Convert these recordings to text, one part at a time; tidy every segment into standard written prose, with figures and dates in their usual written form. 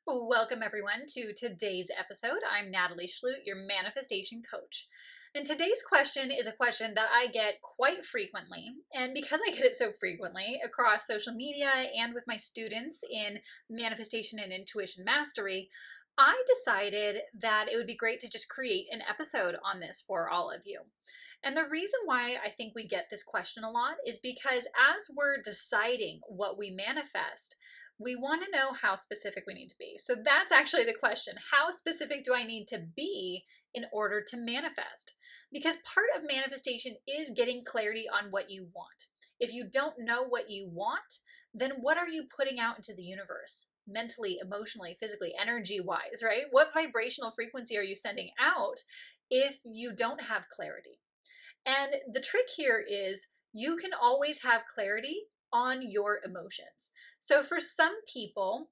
Welcome, everyone, to today's episode. I'm Natalie Schlute, your manifestation coach. And today's question is a question that I get quite frequently. And because I get it so frequently across social media and with my students in manifestation and intuition mastery, I decided that it would be great to just create an episode on this for all of you. And the reason why I think we get this question a lot is because as we're deciding what we manifest, we want to know how specific we need to be. So that's actually the question. How specific do I need to be in order to manifest? Because part of manifestation is getting clarity on what you want. If you don't know what you want, then what are you putting out into the universe? Mentally, emotionally, physically, energy wise, right? What vibrational frequency are you sending out if you don't have clarity? And the trick here is you can always have clarity on your emotions. So for some people,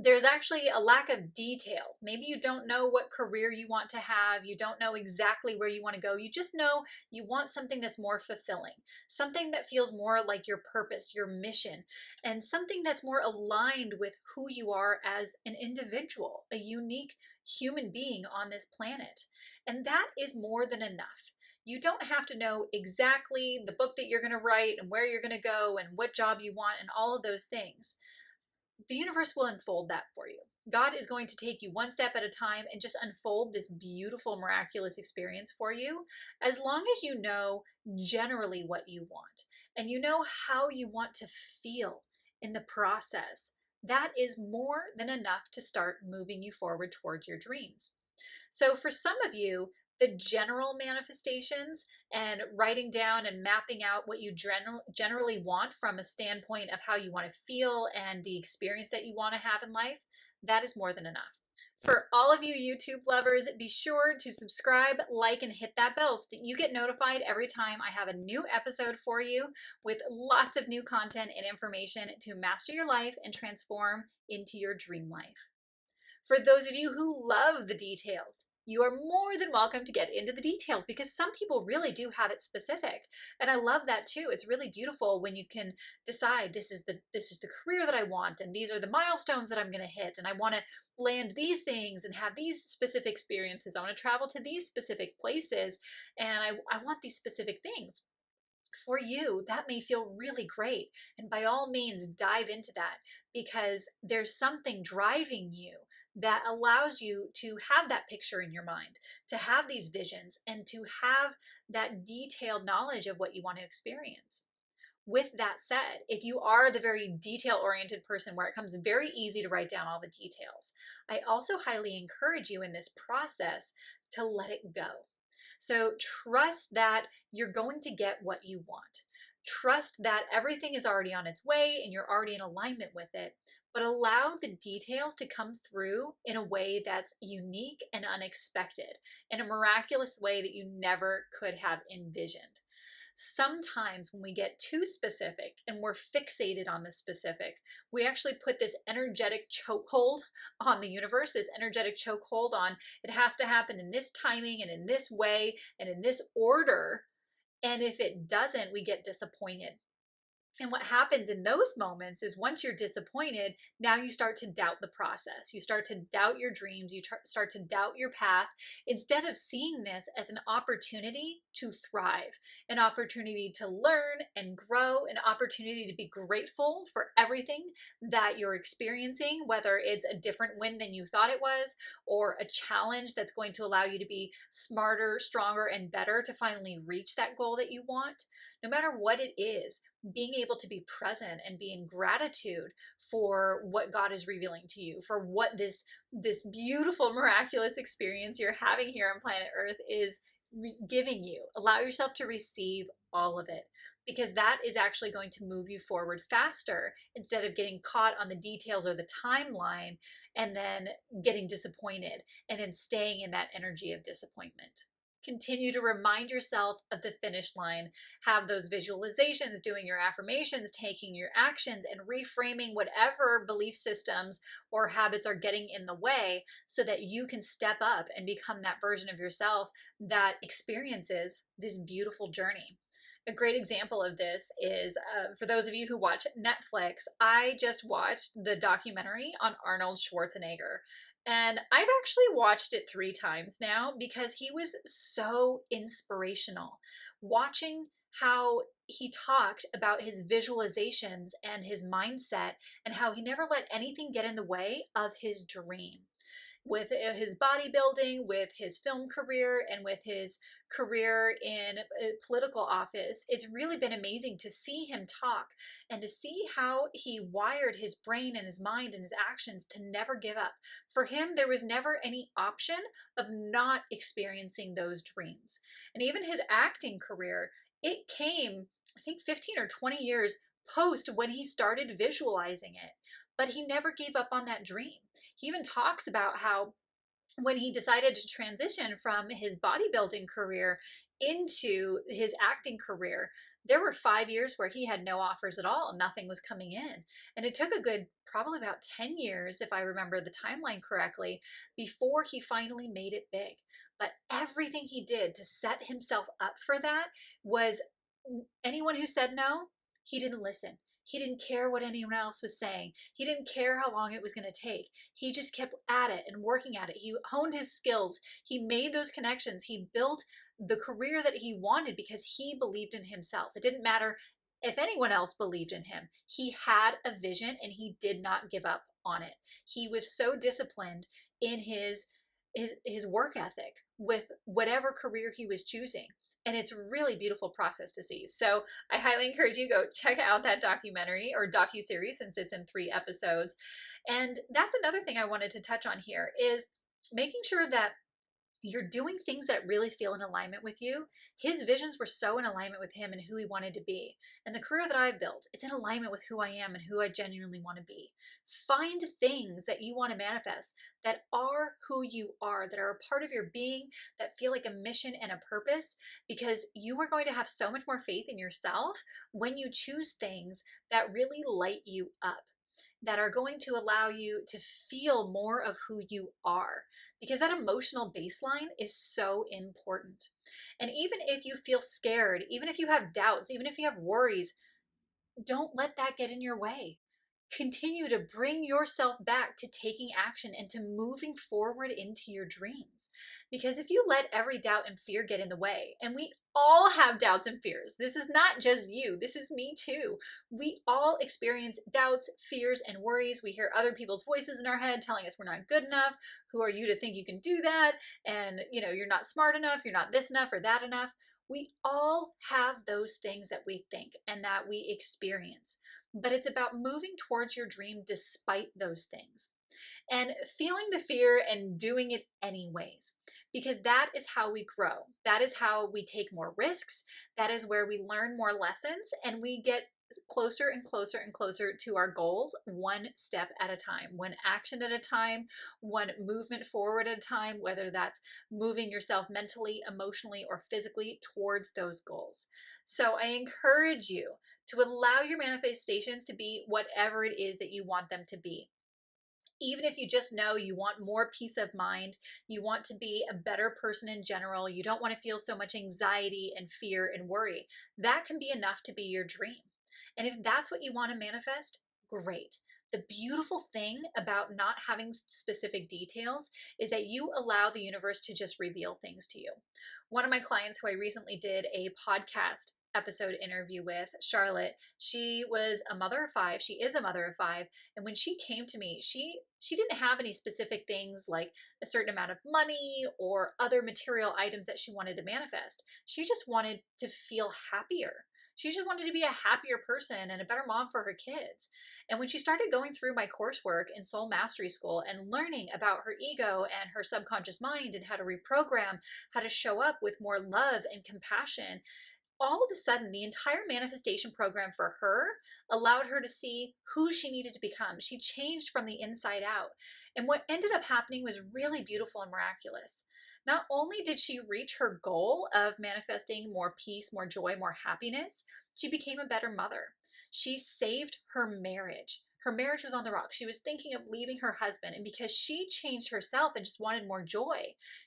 there's actually a lack of detail. Maybe you don't know what career you want to have. You don't know exactly where you want to go. You just know you want something that's more fulfilling, something that feels more like your purpose, your mission, and something that's more aligned with who you are as an individual, a unique human being on this planet. And that is more than enough. You don't have to know exactly the book that you're going to write and where you're going to go and what job you want and all of those things. The universe will unfold that for you. God is going to take you one step at a time and just unfold this beautiful, miraculous experience for you, as long as you know generally what you want and you know how you want to feel in the process. That is more than enough to start moving you forward towards your dreams. So for some of you, the general manifestations and writing down and mapping out what you generally want from a standpoint of how you want to feel and the experience that you want to have in life, that is more than enough. For all of you YouTube lovers, be sure to subscribe, like, and hit that bell so that you get notified every time I have a new episode for you with lots of new content and information to master your life and transform into your dream life. For those of you who love the details, you are more than welcome to get into the details because some people really do have it specific. And I love that too. It's really beautiful when you can decide this is the career that I want and these are the milestones that I'm going to hit and I want to land these things and have these specific experiences. I want to travel to these specific places and I want these specific things. For you, that may feel really great. And by all means, dive into that because there's something driving you that allows you to have that picture in your mind, to have these visions, and to have that detailed knowledge of what you want to experience. With that said, if you are the very detail oriented person where it comes very easy to write down all the details, I also highly encourage you in this process to let it go. So trust that you're going to get what you want. Trust that everything is already on its way and you're already in alignment with it, but allow the details to come through in a way that's unique and unexpected, in a miraculous way that you never could have envisioned. Sometimes when we get too specific and we're fixated on the specific, we actually put this energetic chokehold on the universe, this energetic chokehold on it has to happen in this timing and in this way and in this order. And if it doesn't, we get disappointed. And what happens in those moments is once you're disappointed, now you start to doubt the process. You start to doubt your dreams. You start to doubt your path instead of seeing this as an opportunity to thrive, an opportunity to learn and grow, an opportunity to be grateful for everything that you're experiencing, whether it's a different win than you thought it was, or a challenge that's going to allow you to be smarter, stronger, and better to finally reach that goal that you want. No matter what it is, being able to be present and be in gratitude for what God is revealing to you, for what this beautiful, miraculous experience you're having here on planet Earth is giving you. Allow yourself to receive all of it because that is actually going to move you forward faster instead of getting caught on the details or the timeline and then getting disappointed and then staying in that energy of disappointment. Continue to remind yourself of the finish line. Have those visualizations, doing your affirmations, taking your actions, and reframing whatever belief systems or habits are getting in the way so that you can step up and become that version of yourself that experiences this beautiful journey. A great example of this is for those of you who watch Netflix, I just watched the documentary on Arnold Schwarzenegger. And I've actually watched it 3 times now because he was so inspirational. Watching how he talked about his visualizations and his mindset, and how he never let anything get in the way of his dream with his bodybuilding, with his film career, and with his career in political office. It's really been amazing to see him talk and to see how he wired his brain and his mind and his actions to never give up. For him, there was never any option of not experiencing those dreams. And even his acting career, it came, I think, 15 or 20 years post when he started visualizing it. But he never gave up on that dream. He even talks about how when he decided to transition from his bodybuilding career into his acting career, there were 5 years where he had no offers at all. Nothing was coming in. And it took a good, probably about 10 years, if I remember the timeline correctly, before he finally made it big. But everything he did to set himself up for that was, anyone who said no, he didn't listen. He didn't care what anyone else was saying. He didn't care how long it was going to take. He just kept at it and working at it. He honed his skills. He made those connections. He built the career that he wanted because he believed in himself. It didn't matter if anyone else believed in him. He had a vision and he did not give up on it. He was so disciplined in his work ethic with whatever career he was choosing. And it's a really beautiful process to see. So I highly encourage you to go check out that documentary or docu-series, since it's in 3 episodes. And that's another thing I wanted to touch on here, is making sure that you're doing things that really feel in alignment with you. His visions were so in alignment with him and who he wanted to be. And the career that I've built, it's in alignment with who I am and who I genuinely want to be. Find things that you want to manifest that are who you are, that are a part of your being, that feel like a mission and a purpose, because you are going to have so much more faith in yourself when you choose things that really light you up, that are going to allow you to feel more of who you are, because that emotional baseline is so important. And even if you feel scared, even if you have doubts, even if you have worries, don't let that get in your way. Continue to bring yourself back to taking action and to moving forward into your dreams. Because if you let every doubt and fear get in the way, and we all have doubts and fears, this is not just you, this is me too. We all experience doubts, fears, and worries. We hear other people's voices in our head telling us we're not good enough. Who are you to think you can do that? And you're not smart enough, you're not this enough or that enough. We all have those things that we think and that we experience. But it's about moving towards your dream despite those things and feeling the fear and doing it anyways, because that is how we grow. That is how we take more risks. That is where we learn more lessons and we get closer and closer and closer to our goals, one step at a time, one action at a time, one movement forward at a time, whether that's moving yourself mentally, emotionally, or physically towards those goals. So I encourage you to allow your manifestations to be whatever it is that you want them to be. Even if you just know you want more peace of mind, you want to be a better person in general, you don't want to feel so much anxiety and fear and worry, that can be enough to be your dream. And if that's what you want to manifest, great. The beautiful thing about not having specific details is that you allow the universe to just reveal things to you. One of my clients who I recently did a podcast episode interview with, Charlotte, she was a mother of 5. She is a mother of 5. And when she came to me, she didn't have any specific things like a certain amount of money or other material items that she wanted to manifest. She just wanted to feel happier. She just wanted to be a happier person and a better mom for her kids. And when she started going through my coursework in Soul Mastery School and learning about her ego and her subconscious mind and how to reprogram, how to show up with more love and compassion, all of a sudden, the entire manifestation program for her allowed her to see who she needed to become. She changed from the inside out. And what ended up happening was really beautiful and miraculous. Not only did she reach her goal of manifesting more peace, more joy, more happiness, she became a better mother. She saved her marriage Her marriage was on the rocks. She was thinking of leaving her husband. And because she changed herself and just wanted more joy,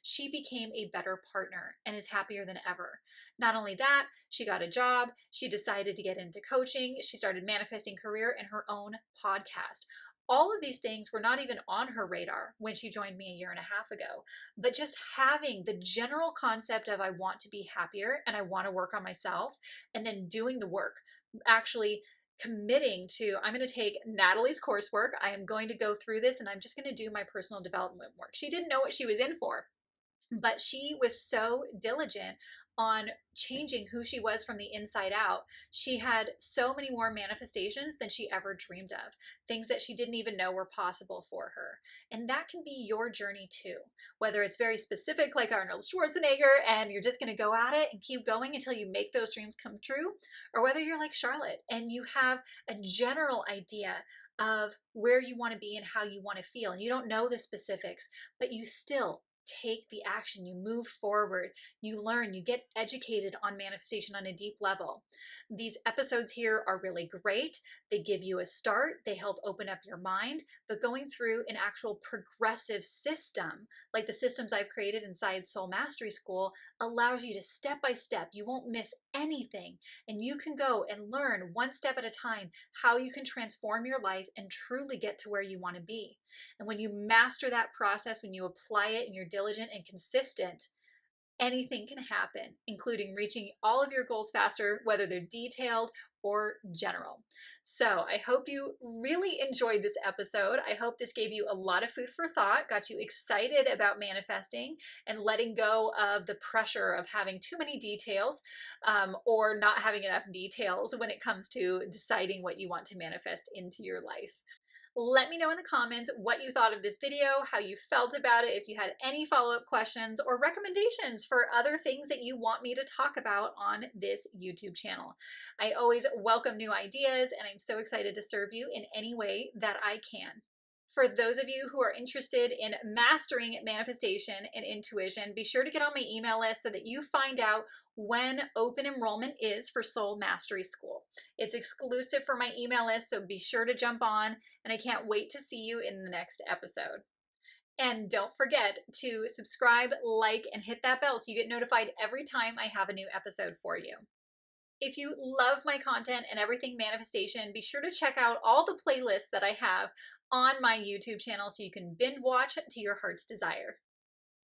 she became a better partner and is happier than ever. Not only that, she got a job. She decided to get into coaching. She started manifesting career in her own podcast. All of these things were not even on her radar when she joined me a year and a half ago. But just having the general concept of I want to be happier and I want to work on myself, and then doing the work, actually committing to, I'm going to take Natalie's coursework. I am going to go through this and I'm just going to do my personal development work. She didn't know what she was in for, but she was so diligent on changing who she was from the inside out. She had so many more manifestations than she ever dreamed of, things that she didn't even know were possible for her. And that can be your journey too, whether it's very specific like Arnold Schwarzenegger and you're just going to go at it and keep going until you make those dreams come true, or whether you're like Charlotte and you have a general idea of where you want to be and how you want to feel, and you don't know the specifics, but you still take the action, you move forward, you learn, you get educated on manifestation on a deep level. These episodes here are really great. They give you a start, they help open up your mind, but going through an actual progressive system, like the systems I've created inside Soul Mastery School, allows you to step by step, you won't miss anything, and you can go and learn one step at a time how you can transform your life and truly get to where you want to be. And when you master that process, when you apply it and you're diligent and consistent, anything can happen, including reaching all of your goals faster, whether they're detailed or general. So I hope you really enjoyed this episode. I hope this gave you a lot of food for thought, got you excited about manifesting and letting go of the pressure of having too many details, or not having enough details when it comes to deciding what you want to manifest into your life. Let me know in the comments what you thought of this video, how you felt about it, if you had any follow-up questions or recommendations for other things that you want me to talk about on this YouTube channel. I always welcome new ideas, and I'm so excited to serve you in any way that I can. For those of you who are interested in mastering manifestation and intuition, be sure to get on my email list so that you find out when open enrollment is for Soul Mastery School. It's exclusive for my email list, so be sure to jump on, and I can't wait to see you in the next episode. And don't forget to subscribe, like, and hit that bell so you get notified every time I have a new episode for you. If you love my content and everything manifestation, be sure to check out all the playlists that I have on my YouTube channel so you can binge watch to your heart's desire.